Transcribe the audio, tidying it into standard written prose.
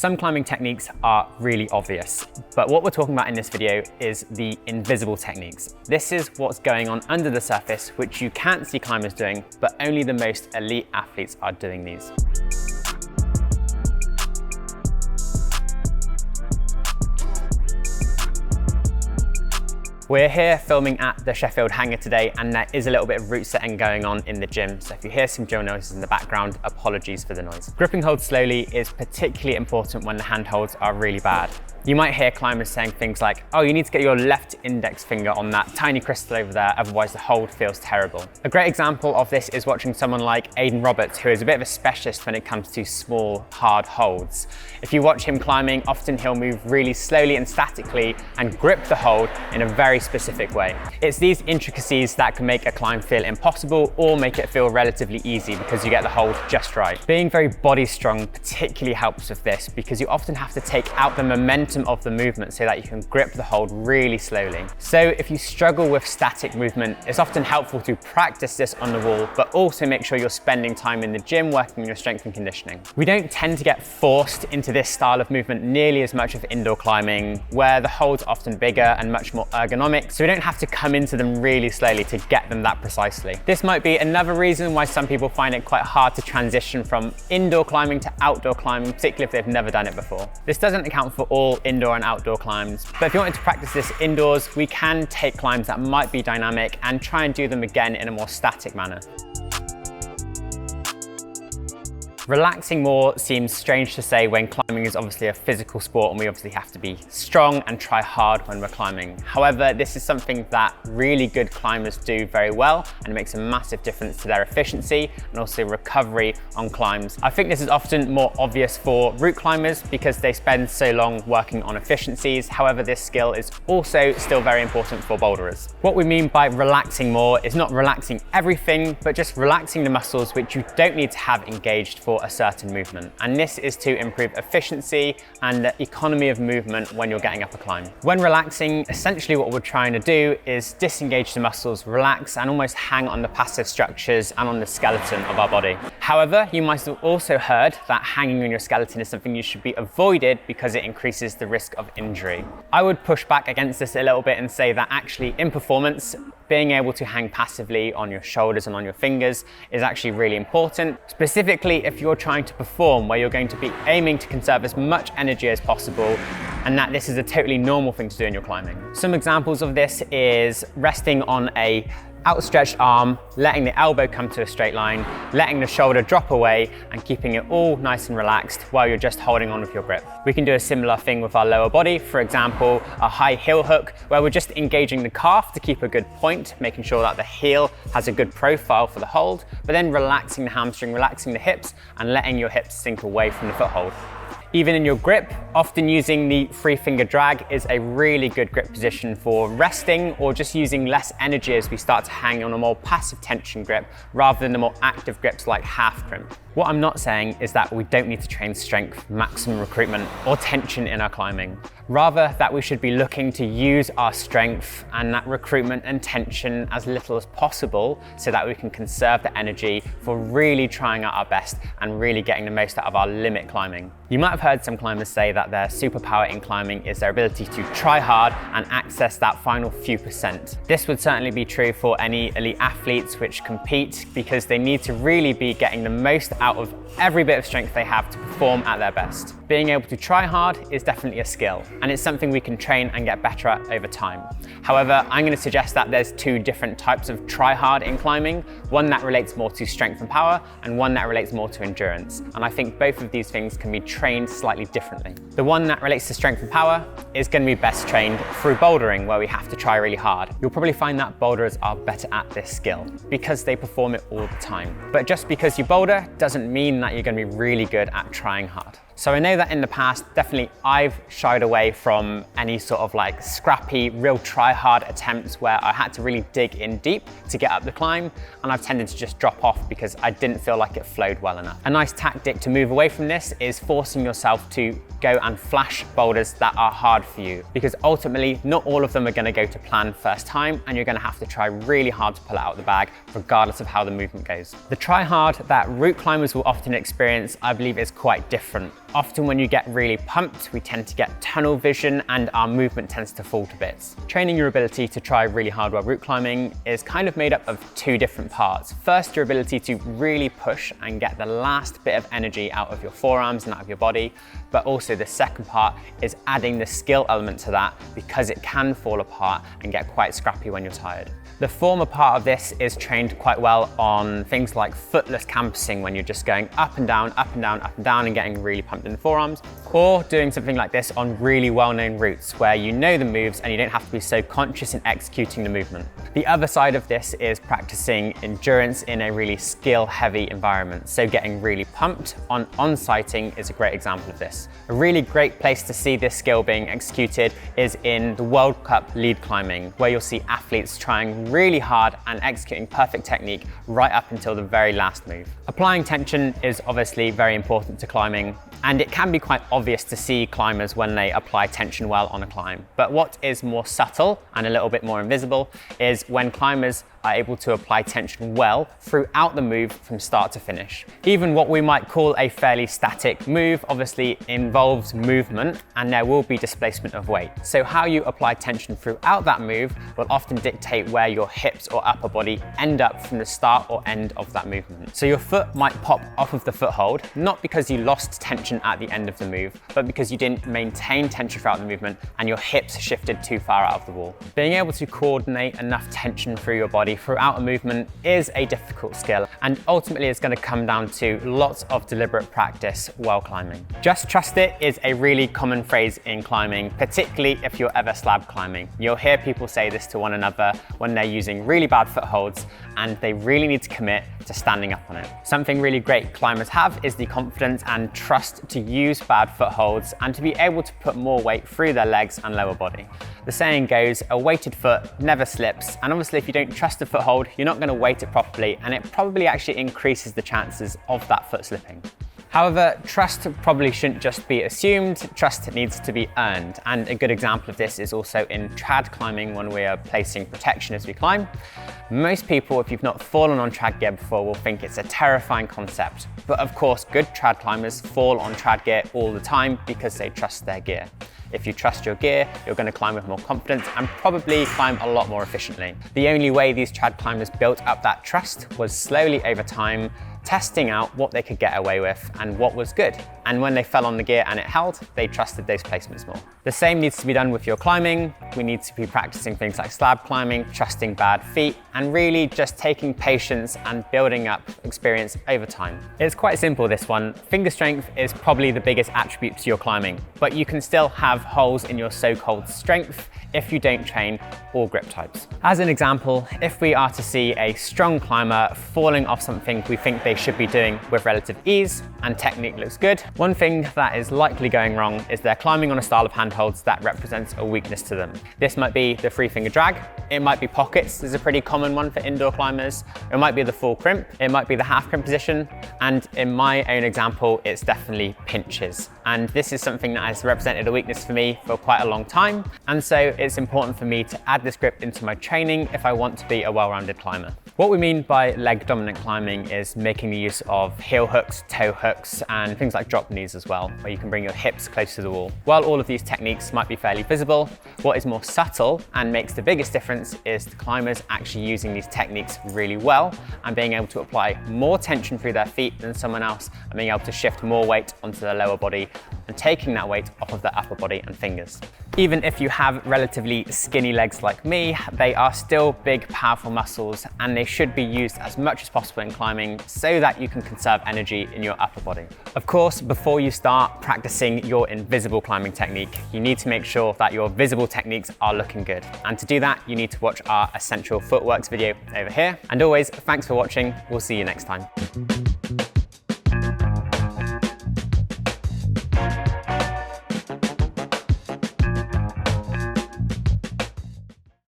Some climbing techniques are really obvious, but what we're talking about in this video is the invisible techniques. This is what's going on under the surface, which you can't see climbers doing, but only the most elite athletes are doing these. We're here filming at the Sheffield hangar today, and there is a little bit of route setting going on in the gym. So if you hear some drill noises in the background, apologies for the noise. Gripping hold slowly is particularly important when the handholds are really bad. You might hear climbers saying things like, oh, you need to get your left index finger on that tiny crystal over there, otherwise the hold feels terrible. A great example of this is watching someone like Aidan Roberts, who is a bit of a specialist when it comes to small, hard holds. If you watch him climbing, often he'll move really slowly and statically and grip the hold in a very specific way. It's these intricacies that can make a climb feel impossible or make it feel relatively easy because you get the hold just right. Being very body strong particularly helps with this because you often have to take out the momentum of the movement so that you can grip the hold really slowly. So if you struggle with static movement, it's often helpful to practice this on the wall, but also make sure you're spending time in the gym working on your strength and conditioning. We don't tend to get forced into this style of movement nearly as much of indoor climbing, where the hold's often bigger and much more ergonomic, so we don't have to come into them really slowly to get them that precisely. This might be another reason why some people find it quite hard to transition from indoor climbing to outdoor climbing, particularly if they've never done it before. This doesn't account for all indoor and outdoor climbs, but if you wanted to practice this indoors, we can take climbs that might be dynamic and try and do them again in a more static manner. Relaxing more seems strange to say when climbing is obviously a physical sport and we obviously have to be strong and try hard when we're climbing. However, this is something that really good climbers do very well and it makes a massive difference to their efficiency and also recovery on climbs. I think this is often more obvious for route climbers because they spend so long working on efficiencies. However, this skill is also still very important for boulderers. What we mean by relaxing more is not relaxing everything, but just relaxing the muscles which you don't need to have engaged for a certain movement. And this is to improve efficiency and the economy of movement when you're getting up a climb. When relaxing, essentially what we're trying to do is disengage the muscles, relax, and almost hang on the passive structures and on the skeleton of our body. However, you might have also heard that hanging on your skeleton is something you should be avoided because it increases the risk of injury. I would push back against this a little bit and say that actually in performance, being able to hang passively on your shoulders and on your fingers is actually really important, specifically if you're trying to perform where you're going to be aiming to conserve as much energy as possible, and that this is a totally normal thing to do in your climbing. Some examples of this is resting on a outstretched arm, letting the elbow come to a straight line, letting the shoulder drop away and keeping it all nice and relaxed while you're just holding on with your grip. We can do a similar thing with our lower body, for example, a high heel hook where we're just engaging the calf to keep a good point, making sure that the heel has a good profile for the hold, but then relaxing the hamstring, relaxing the hips and letting your hips sink away from the foothold. Even in your grip, often using the free finger drag is a really good grip position for resting or just using less energy as we start to hang on a more passive tension grip rather than the more active grips like half crimp. What I'm not saying is that we don't need to train strength, maximum recruitment, or tension in our climbing. Rather, that we should be looking to use our strength and that recruitment and tension as little as possible so that we can conserve the energy for really trying out our best and really getting the most out of our limit climbing. You might have heard some climbers say that their superpower in climbing is their ability to try hard and access that final few percent. This would certainly be true for any elite athletes which compete because they need to really be getting the most out of every bit of strength they have to perform at their best. Being able to try hard is definitely a skill, and it's something we can train and get better at over time. However, I'm going to suggest that there's two different types of try hard in climbing, one that relates more to strength and power and one that relates more to endurance. And I think both of these things can be trained slightly differently. The one that relates to strength and power is going to be best trained through bouldering, where we have to try really hard. You'll probably find that boulderers are better at this skill because they perform it all the time. But just because you boulder doesn't mean that you're going to be really good at trying hard. So I know that in the past, definitely I've shied away from any sort of like scrappy, real try-hard attempts where I had to really dig in deep to get up the climb, and I've tended to just drop off because I didn't feel like it flowed well enough. A nice tactic to move away from this is forcing yourself to go and flash boulders that are hard for you, because ultimately not all of them are going to go to plan first time, and you're going to have to try really hard to pull it out of the bag regardless of how the movement goes. The try hard that route climbers will often experience, I believe, is quite different. Often when you get really pumped, we tend to get tunnel vision and our movement tends to fall to bits. Training your ability to try really hard while route climbing is kind of made up of two different parts. First, your ability to really push and get the last bit of energy out of your forearms and out of your body. But also the second part is adding the skill element to that, because it can fall apart and get quite scrappy when you're tired. The former part of this is trained quite well on things like footless campusing, when you're just going up and down, up and down, up and down and getting really pumped in the forearms, or doing something like this on really well-known routes where you know the moves and you don't have to be so conscious in executing the movement. The other side of this is practicing endurance in a really skill-heavy environment. So getting really pumped on-sighting is a great example of this. A really great place to see this skill being executed is in the World Cup lead climbing, where you'll see athletes trying really hard and executing perfect technique right up until the very last move. Applying tension is obviously very important to climbing, and it can be quite obvious to see climbers when they apply tension well on a climb. But what is more subtle and a little bit more invisible is when climbers are able to apply tension well throughout the move from start to finish. Even what we might call a fairly static move obviously involves movement, and there will be displacement of weight. So how you apply tension throughout that move will often dictate where your hips or upper body end up from the start or end of that movement. So your foot might pop off of the foothold, not because you lost tension at the end of the move, but because you didn't maintain tension throughout the movement and your hips shifted too far out of the wall. Being able to coordinate enough tension through your body throughout a movement is a difficult skill, and ultimately it's going to come down to lots of deliberate practice while climbing. Just trust it is a really common phrase in climbing, particularly if you're ever slab climbing. You'll hear people say this to one another when they're using really bad footholds and they really need to commit to standing up on it. Something really great climbers have is the confidence and trust to use bad footholds and to be able to put more weight through their legs and lower body. The saying goes, a weighted foot never slips, and obviously if you don't trust the foothold, you're not going to weight it properly, and it probably actually increases the chances of that foot slipping. However, trust probably shouldn't just be assumed, trust needs to be earned. And a good example of this is also in trad climbing when we are placing protection as we climb. Most people, if you've not fallen on trad gear before, will think it's a terrifying concept. But of course, good trad climbers fall on trad gear all the time because they trust their gear. If you trust your gear, you're going to climb with more confidence and probably climb a lot more efficiently. The only way these trad climbers built up that trust was slowly over time, testing out what they could get away with and what was good. And when they fell on the gear and it held, they trusted those placements more. The same needs to be done with your climbing. We need to be practicing things like slab climbing, trusting bad feet, and really just taking patience and building up experience over time. It's quite simple, this one. Finger strength is probably the biggest attribute to your climbing, but you can still have holes in your so-called strength if you don't train all grip types. As an example, if we are to see a strong climber falling off something we think they should be doing with relative ease and technique looks good, one thing that is likely going wrong is they're climbing on a style of handholds that represents a weakness to them. This might be the three finger drag, it might be pockets, this is a pretty common one for indoor climbers, it might be the full crimp, it might be the half crimp position, and in my own example, it's definitely pinches. And this is something that has represented a weakness for me for quite a long time, and so it's important for me to add this grip into my training if I want to be a well-rounded climber. What we mean by leg dominant climbing is making the use of heel hooks, toe hooks, and things like drop knees as well, where you can bring your hips close to the wall. While all of these techniques might be fairly visible, what is more subtle and makes the biggest difference is the climbers actually using these techniques really well and being able to apply more tension through their feet than someone else and being able to shift more weight onto their lower body and taking that weight off of their upper body and fingers. Even if you have relatively skinny legs like me, they are still big, powerful muscles, and they should be used as much as possible in climbing so that you can conserve energy in your upper body. Of course, before you start practicing your invisible climbing technique, you need to make sure that your visible techniques are looking good. And to do that, you need to watch our Essential Footworks video over here. And always, thanks for watching. We'll see you next time.